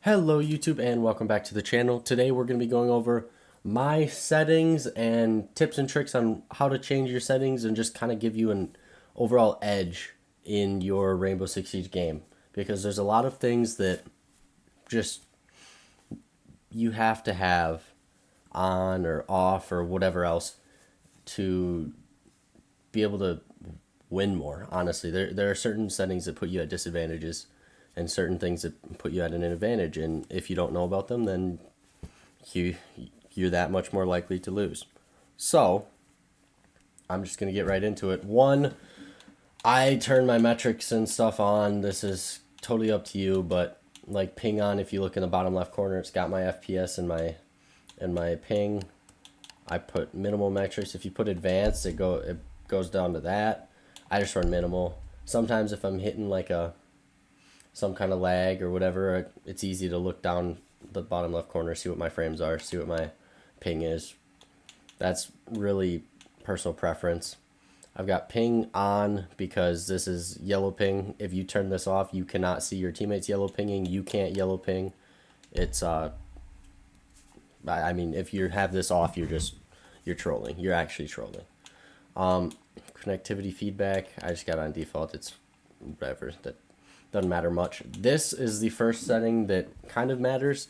Hello YouTube and welcome back to the channel. Today we're going to be going over my settings and tips and tricks on how to change your settings and just kind of give you an overall edge in your Rainbow Six Siege game. Because there's a lot of things that just you have to have on or off or whatever else to be able to win more. Honestly, there are certain settings that put you at disadvantages and certain things that put you at an advantage, and if you don't know about them, then you're that much more likely to lose. So I'm just gonna get right into it. One, I turn my metrics and stuff on. This is totally up to you, but like ping on, if you look in the bottom left corner, it's got my FPS and my ping. I put minimal metrics. If you put advanced, it goes down to that. I just run minimal. Sometimes if I'm hitting like some kind of lag or whatever, it's easy to look down the bottom left corner, see what my frames are, see what my ping is. That's really personal preference. I've got ping on because this is yellow ping. If you turn this off, you cannot see your teammates yellow pinging. You can't yellow ping. It's I mean, if you have this off, you're trolling. You're actually trolling. Connectivity feedback, I just got on default. It's whatever. That doesn't matter much. This is the first setting that kind of matters.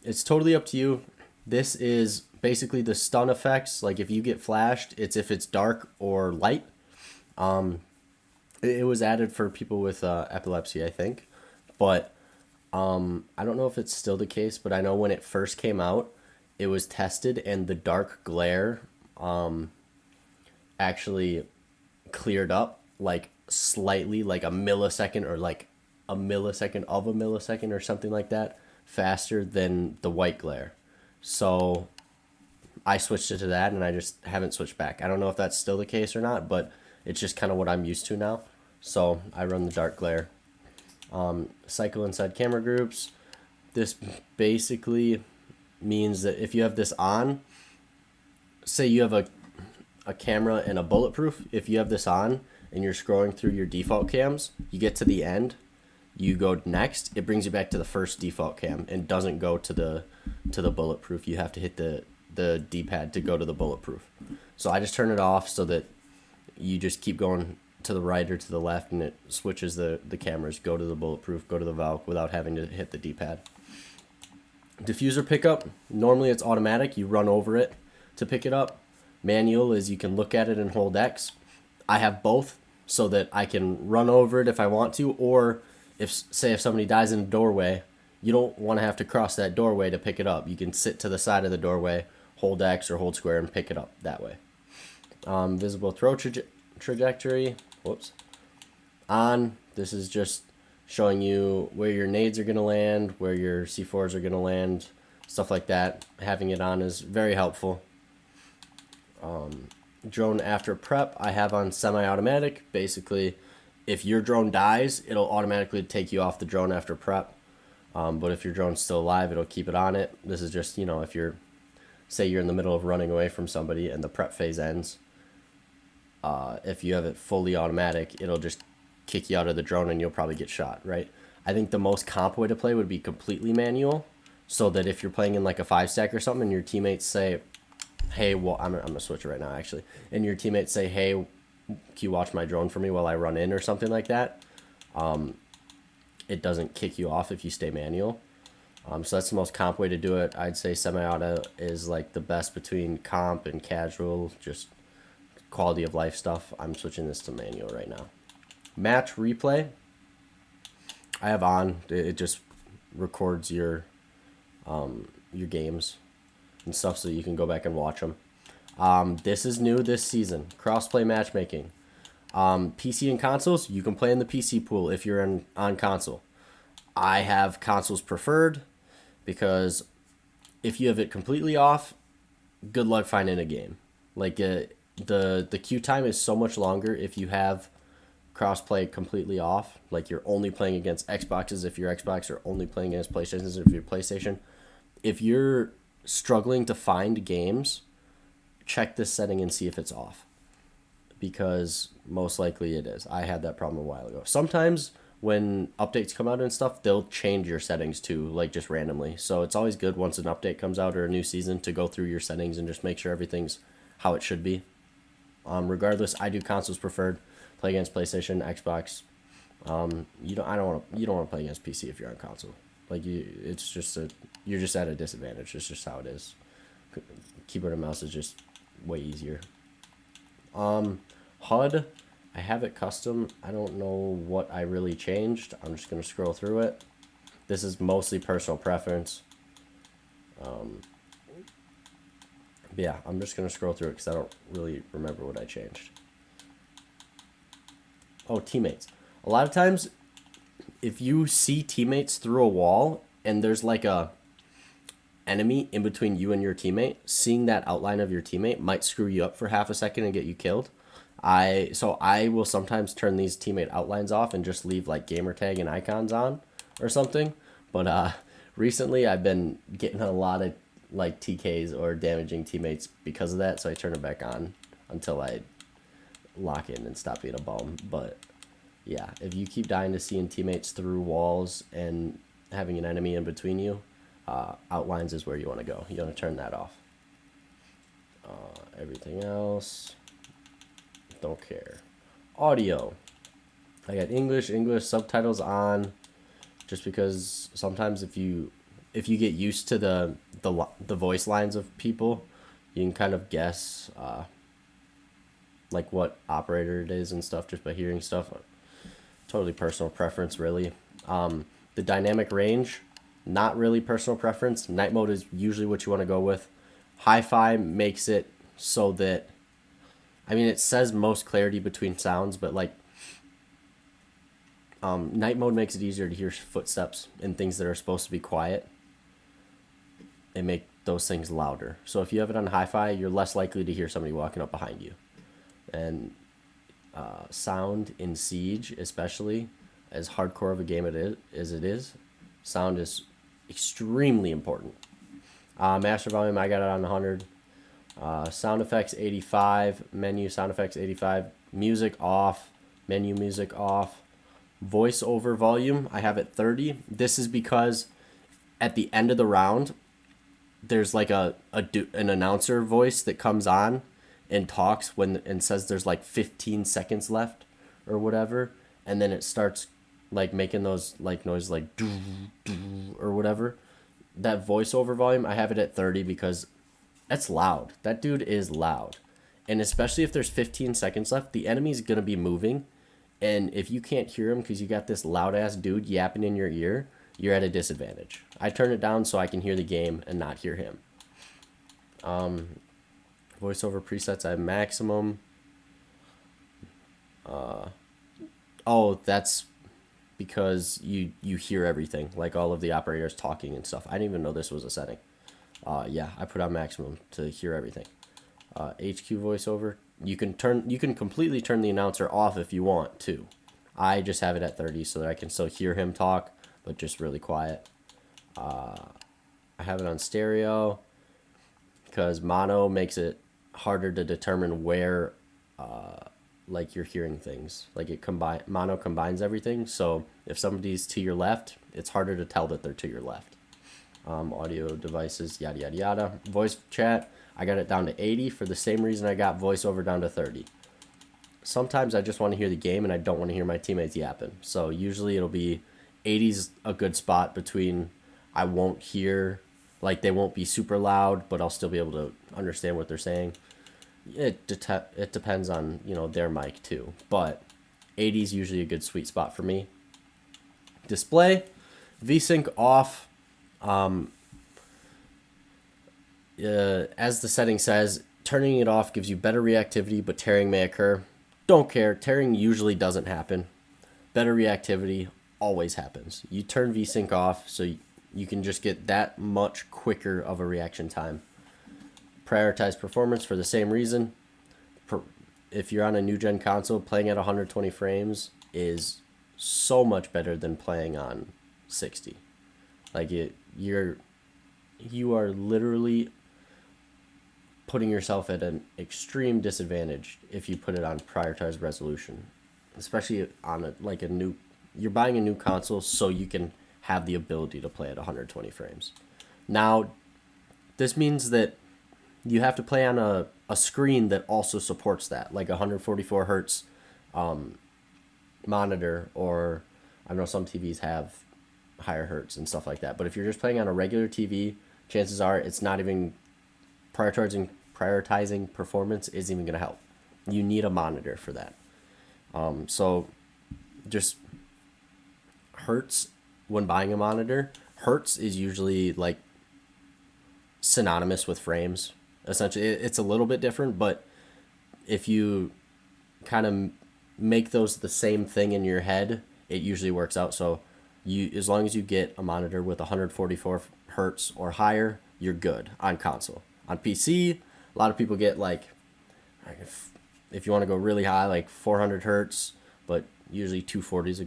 It's totally up to you. This is basically the stun effects. Like if you get flashed, it's if it's dark or light. It was added for people with epilepsy, I think. But I don't know if it's still the case, but I know when it first came out, it was tested and the dark glare actually cleared up like slightly, like a millisecond or like a millisecond of a millisecond or something like that faster than the white glare. So I switched it to that and I just haven't switched back. I don't know if that's still the case or not, but it's just kind of what I'm used to now. So I run the dark glare. Cycle inside camera groups. This basically means that if you have this on, say you have a camera and a bulletproof, if you have this on and you're scrolling through your default cams, you get to the end, you go next, it brings you back to the first default cam and doesn't go to the bulletproof. You have to hit the D-pad to go to the bulletproof. So I just turn it off so that you just keep going to the right or to the left and it switches the cameras, go to the bulletproof, go to the Valk without having to hit the D-pad. Diffuser pickup, normally it's automatic. You run over it to pick it up. Manual is you can look at it and hold X. I have both so that I can run over it if I want to, or if somebody dies in a doorway, you don't want to have to cross that doorway to pick it up. You can sit to the side of the doorway, hold X or hold square and pick it up that way. Visible throw trajectory, whoops. On, this is just showing you where your nades are going to land, where your C4s are going to land, stuff like that. Having it on is very helpful. Drone after prep, I have on semi-automatic. Basically, if your drone dies, it'll automatically take you off the drone after prep. But if your drone's still alive, it'll keep it on it. This is just, if say you're in the middle of running away from somebody and the prep phase ends, if you have it fully automatic, it'll just kick you out of the drone and you'll probably get shot, right? I think the most comp way to play would be completely manual, so that if you're playing in like a 5-stack or something and your teammates say, hey, well, I'm gonna switch it right now actually, and your teammates say, hey, can you watch my drone for me while I run in or something like that, it doesn't kick you off if you stay manual. So that's the most comp way to do it. I'd say semi-auto is like the best between comp and casual, just quality of life stuff. I'm switching this to manual right now. Match replay, I have on. It just records your games and stuff so you can go back and watch them. This is new this season. Crossplay matchmaking. PC and consoles, you can play in the PC pool if you're on console. I have consoles preferred because if you have it completely off, good luck finding a game. Like the queue time is so much longer if you have crossplay completely off. Like you're only playing against Xboxes if you're Xbox, or only playing against PlayStations if you're PlayStation. If you're struggling to find games, check this setting and see if it's off, because most likely it is. I had that problem a while ago. Sometimes when updates come out and stuff, they'll change your settings too, like just randomly. So it's always good once an update comes out or a new season to go through your settings and just make sure everything's how it should be. Regardless, I do consoles preferred. Play against PlayStation, Xbox. You don't want to play against PC if you're on console. Like you're just at a disadvantage. It's just how it is. Keyboard and mouse is just way easier. HUD, I have it custom. I don't know what I really changed. I'm just gonna scroll through it. This is mostly personal preference. Yeah, I'm just gonna scroll through it because I don't really remember what I changed. Oh, teammates. A lot of times, if you see teammates through a wall and there's like a enemy in between you and your teammate, seeing that outline of your teammate might screw you up for half a second and get you killed. So I will sometimes turn these teammate outlines off and just leave like gamer tag and icons on or something. But recently I've been getting a lot of like TKs or damaging teammates because of that, so I turn it back on until I lock in and stop being a bum. But yeah, if you keep dying to seeing teammates through walls and having an enemy in between you, outlines is where you want to go. You want to turn that off. Everything else, don't care. Audio, I got English subtitles on, just because sometimes if you get used to the voice lines of people, you can kind of guess like what operator it is and stuff just by hearing stuff. Totally personal preference, really. The dynamic range, not really personal preference. Night mode is usually what you want to go with. Hi-fi makes it so that, I mean, it says most clarity between sounds, but like night mode makes it easier to hear footsteps and things that are supposed to be quiet and make those things louder. So if you have it on hi-fi, you're less likely to hear somebody walking up behind you. And sound in Siege, especially as hardcore of a game as it is, sound is extremely important. Master volume, I got it on 100. Sound effects 85, menu sound effects 85, music off, menu music off. Voiceover volume, I have it 30. This is because at the end of the round, there's like an announcer voice that comes on and talks and says there's like 15 seconds left or whatever, and then it starts like making those like noise like doo, doo, or whatever. That voiceover volume, I have it at 30 because that's loud. That dude is loud. And especially if there's 15 seconds left, the enemy's gonna be moving, and if you can't hear him because you got this loud ass dude yapping in your ear, you're at a disadvantage. I turn it down so I can hear the game and not hear him. Voiceover presets, I have maximum. Oh, that's because you hear everything, like all of the operators talking and stuff. I didn't even know this was a setting. Yeah, I put on maximum to hear everything. HQ voiceover, you can completely turn the announcer off if you want to. I just have it at 30 so that I can still hear him talk, but just really quiet. I have it on stereo because mono makes it harder to determine where like you're hearing things. Like mono combines everything, so if somebody's to your left, it's harder to tell that they're to your left. Audio devices, yada yada yada. Voice chat, I got it down to 80 for the same reason I got voiceover down to 30. Sometimes I just want to hear the game and I don't want to hear my teammates yapping, so usually it'll be 80's a good spot between I won't hear, like they won't be super loud, but I'll still be able to understand what they're saying. It depends on, you know, their mic too, but 80's usually a good sweet spot for me. Display, VSync off. As the setting says, turning it off gives you better reactivity, but tearing may occur. Don't care, tearing usually doesn't happen. Better reactivity always happens. You turn VSync off so you can just get that much quicker of a reaction time. Prioritize performance for the same reason. If you're on a new gen console, playing at 120 frames is so much better than playing on 60. Like you are literally putting yourself at an extreme disadvantage if you put it on prioritized resolution, especially on a new You're buying a new console so you can have the ability to play at 120 frames. Now, this means that you have to play on a screen that also supports that, like a 144 hertz monitor, or I know some TVs have higher hertz and stuff like that. But if you're just playing on a regular TV, chances are it's not even prioritizing performance isn't even going to help. You need a monitor for that. So just hertz, when buying a monitor, hertz is usually like synonymous with frames. Essentially, it's a little bit different, but if you kind of make those the same thing in your head, it usually works out. So as long as you get a monitor with 144 hertz or higher, you're good on console. On PC, a lot of people get like, if you want to go really high, like 400 hertz, but usually 240 is a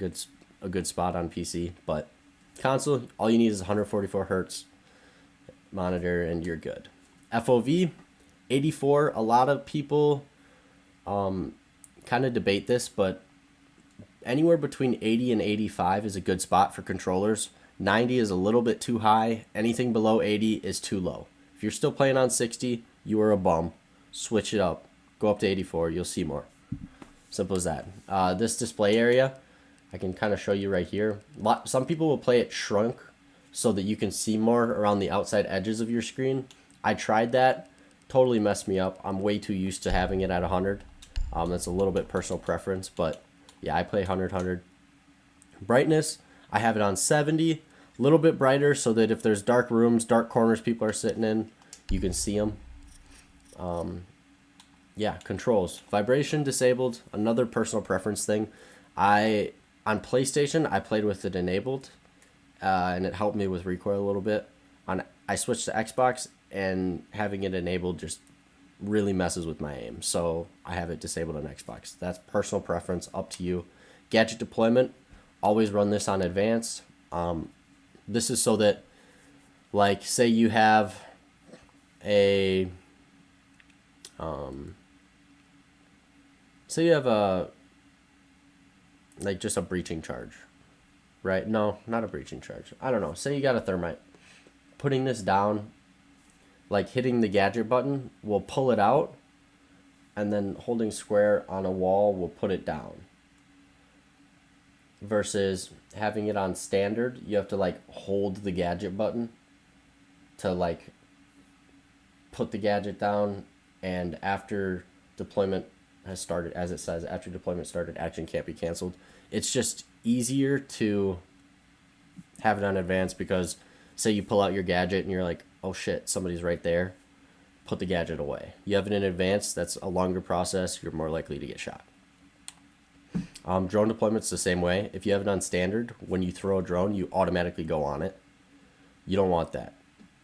good spot on PC. But console, all you need is 144 hertz monitor and you're good. FOV 84. A lot of people kind of debate this, but anywhere between 80 and 85 is a good spot for controllers. 90 is a little bit too high. Anything below 80 is too low. If you're still playing on 60, you are a bum. Switch it up. Go up to 84. You'll see more. Simple as that. This display area, I can kind of show you right here. Some people will play it shrunk so that you can see more around the outside edges of your screen. I tried that. Totally messed me up. I'm way too used to having it at 100. That's a little bit personal preference, but yeah, I play 100. Brightness, I have it on 70. A little bit brighter so that if there's dark rooms, dark corners people are sitting in, you can see them. Yeah, controls. Vibration disabled, another personal preference thing. On PlayStation, I played with it enabled, and it helped me with recoil a little bit. I switched to Xbox, and having it enabled just really messes with my aim. So I have it disabled on Xbox. That's personal preference, up to you. Gadget deployment, always run this on advanced. This is so that, like, say you have just a breaching charge, right? No, not a breaching charge. I don't know. Say you got a thermite. Putting this down, like hitting the gadget button will pull it out, and then holding square on a wall will put it down. Versus having it on standard, you have to like hold the gadget button to like put the gadget down, and after deployment has started, as it says, after deployment started, action can't be canceled. It's just easier to have it on advanced because say you pull out your gadget and you're like, oh shit, somebody's right there, put the gadget away. You have it in advanced, that's a longer process, you're more likely to get shot. Drone deployment's the same way. If you have it on standard, when you throw a drone, you automatically go on it. You don't want that.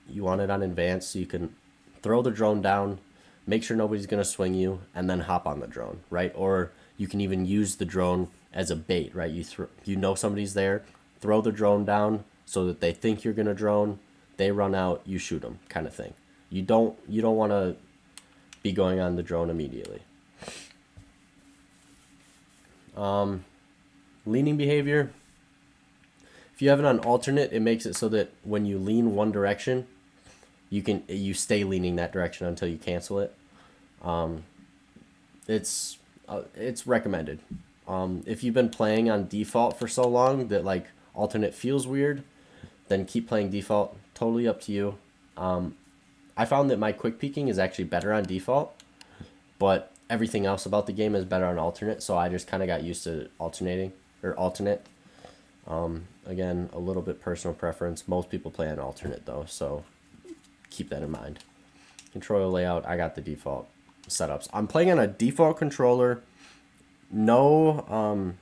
You want it on advanced so you can throw the drone down, make sure nobody's going to swing you, and then hop on the drone, right? Or you can even use the drone as a bait, right? You know somebody's there, throw the drone down so that they think you're going to drone, they run out, you shoot them, kind of thing. You don't want to be going on the drone immediately. Leaning behavior. If you have it on alternate, it makes it so that when you lean one direction, you stay leaning that direction until you cancel it. It's recommended. If you've been playing on default for so long that like alternate feels weird, then keep playing default. Totally up to you. I found that my quick peeking is actually better on default, but everything else about the game is better on alternate, so I just kind of got used to alternate. Again, a little bit personal preference. Most people play on alternate though, so keep that in mind. Controller layout, I got the default setups. I'm playing on a default controller. No,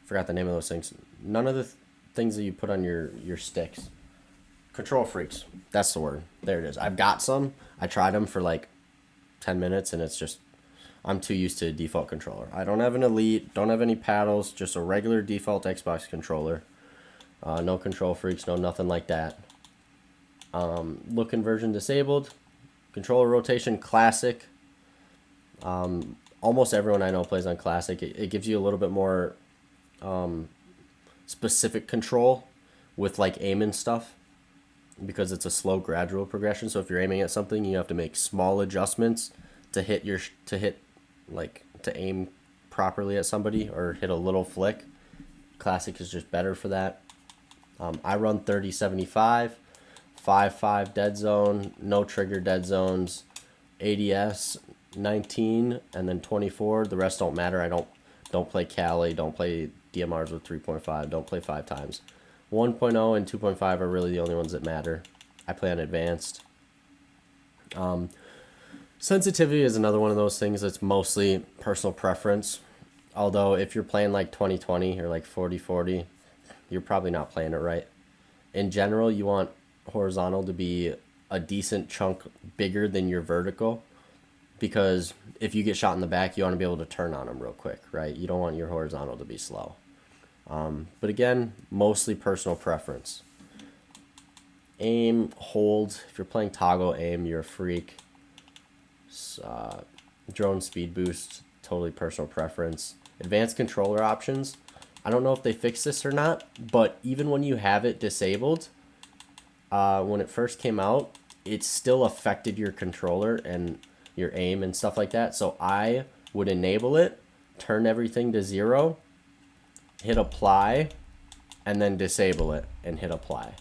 forgot the name of those things. None of the things that you put on your sticks. Control freaks. That's the word. There it is. I've got some. I tried them for like 10 minutes and it's just, I'm too used to a default controller. I don't have an Elite, don't have any paddles, just a regular default Xbox controller. No control freaks, no nothing like that. Look conversion disabled. Controller rotation classic. almost everyone I know plays on Classic. It gives you a little bit more specific control with like aim and stuff because it's a slow gradual progression. So if you're aiming at something, you have to make small adjustments to hit to aim properly at somebody or hit a little flick. Classic is just better for that. I run 30-75, 5.5 dead zone, no trigger dead zones, ADS 19, and then 24. The rest don't matter. I don't play Cali, don't play DMRs with 3.5, don't play 5 times. 1.0 and 2.5 are really the only ones that matter. I play on advanced. Sensitivity is another one of those things that's mostly personal preference. Although if you're playing like 20/20 or like 40/40, you're probably not playing it right. In general, you want horizontal to be a decent chunk bigger than your vertical, because if you get shot in the back, you want to be able to turn on them real quick, right? You don't want your horizontal to be slow. But again, mostly personal preference. Aim, hold. If you're playing toggle aim, you're a freak. Drone speed boost, totally personal preference. Advanced controller options. I don't know if they fixed this or not, but even when you have it disabled, when it first came out, it still affected your controller and your aim and stuff like that. So I would enable it, turn everything to 0, hit apply, and then disable it and hit apply,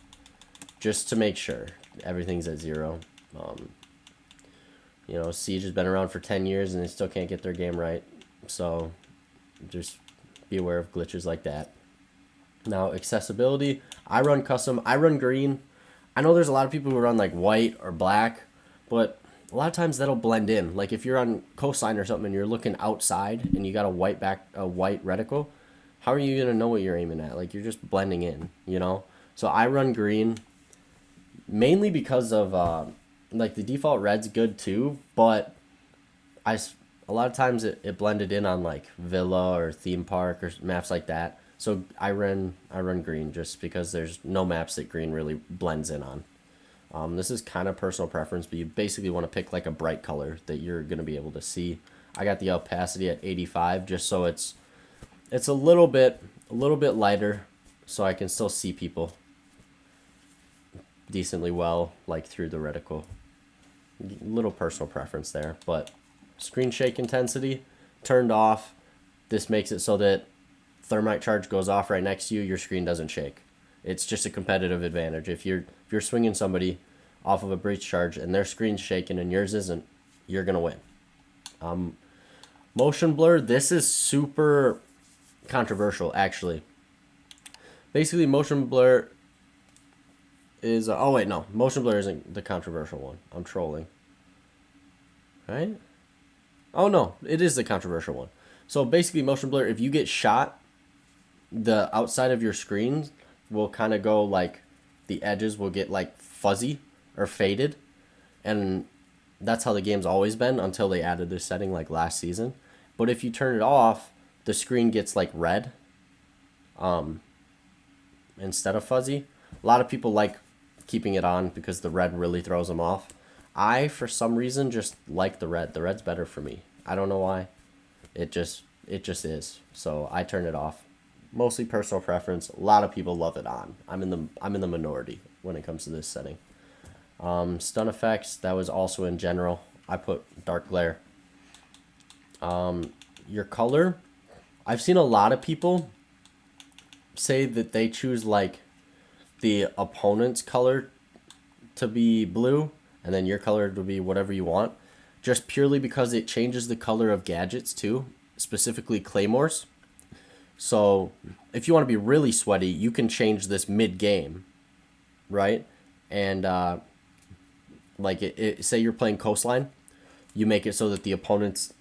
just to make sure everything's at 0. Siege has been around for 10 years and they still can't get their game right. So just be aware of glitches like that. Now, accessibility. I run custom. I run green. I know there's a lot of people who run like white or black, but a lot of times that'll blend in. Like if you're on coastline or something and you're looking outside and you got a white reticle, how are you going to know what you're aiming at? Like you're just blending in, So I run green mainly because of like the default red's good too, but a lot of times it blended in on like Villa or Theme Park or maps like that. So I run green just because there's no maps that green really blends in on. This is kind of personal preference, but you basically want to pick like a bright color that you're going to be able to see. I got the opacity at 85 just so it's a little bit lighter so I can still see people decently well, like through the reticle. Little personal preference there, but screen shake intensity turned off. This makes it so that thermite charge goes off right next to you, your screen doesn't shake. It's just a competitive advantage. If you're swinging somebody off of a breach charge and their screen's shaking and yours isn't, you're gonna win. Motion blur. This is super controversial, actually. Basically, motion blur is motion blur isn't the controversial one. I'm trolling. Right? Oh no, it is the controversial one. So basically, motion blur, if you get shot, the outside of your screen will kind of go like, the edges will get like fuzzy or faded, and that's how the game's always been until they added this setting like last season. But if you turn it off, the screen gets like red instead of fuzzy. A lot of people like keeping it on because the red really throws them off. I, for some reason, just like the red. The red's better for me. I don't know why. It just is. So I turn it off. Mostly personal preference. A lot of people love it on. I'm in the minority when it comes to this setting. Stun effects, that was also in general. I put dark glare. Your color, I've seen a lot of people say that they choose like the opponent's color to be blue and then your color to be whatever you want, just purely because it changes the color of gadgets too, specifically claymores. So if you want to be really sweaty, you can change this mid-game, right? And like say you're playing coastline, you make it so that the opponent's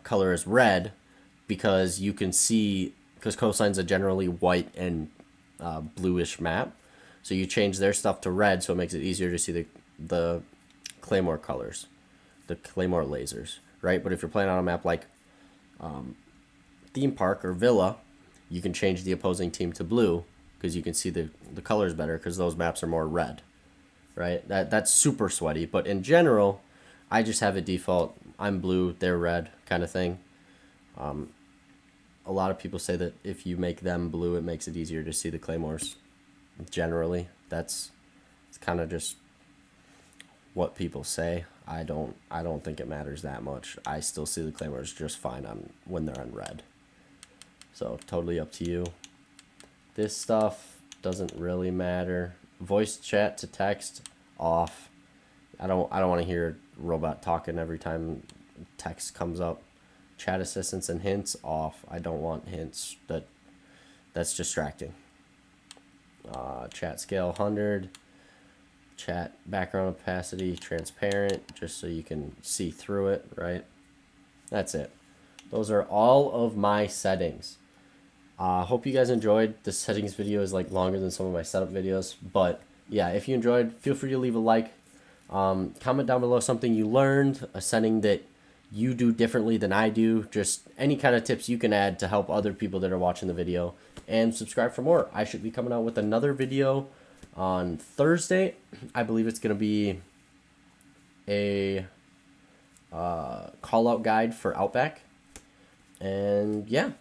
color is red because you can see, because coastline's a generally white and bluish map, so you change their stuff to red so it makes it easier to see the claymore colors, the claymore lasers, right? But if you're playing on a map like Theme Park or Villa, you can change the opposing team to blue because you can see the colors better because those maps are more red, right? That's super sweaty. But in general, I just have a default. I'm blue, they're red kind of thing. A lot of people say that if you make them blue, it makes it easier to see the claymores. Generally, it's kind of just what people say. I don't think it matters that much. I still see the claymores just fine when they're on red. So totally up to you. This stuff doesn't really matter. Voice chat to text off. I don't want to hear a robot talking every time text comes up. Chat assistance and hints off. I don't want hints. That's distracting. Chat scale 100. Chat background opacity transparent, just so you can see through it, right? That's it. Those are all of my settings. Hope you guys enjoyed. This settings video is like longer than some of my setup videos, but yeah, if you enjoyed, feel free to leave a like. Comment down below something you learned, a setting that you do differently than I do, just any kind of tips you can add to help other people that are watching the video, and subscribe for more. I should be coming out with another video on Thursday. I believe it's going to be a call out guide for Outback. And yeah,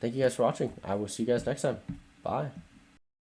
thank you guys for watching. I will see you guys next time. Bye.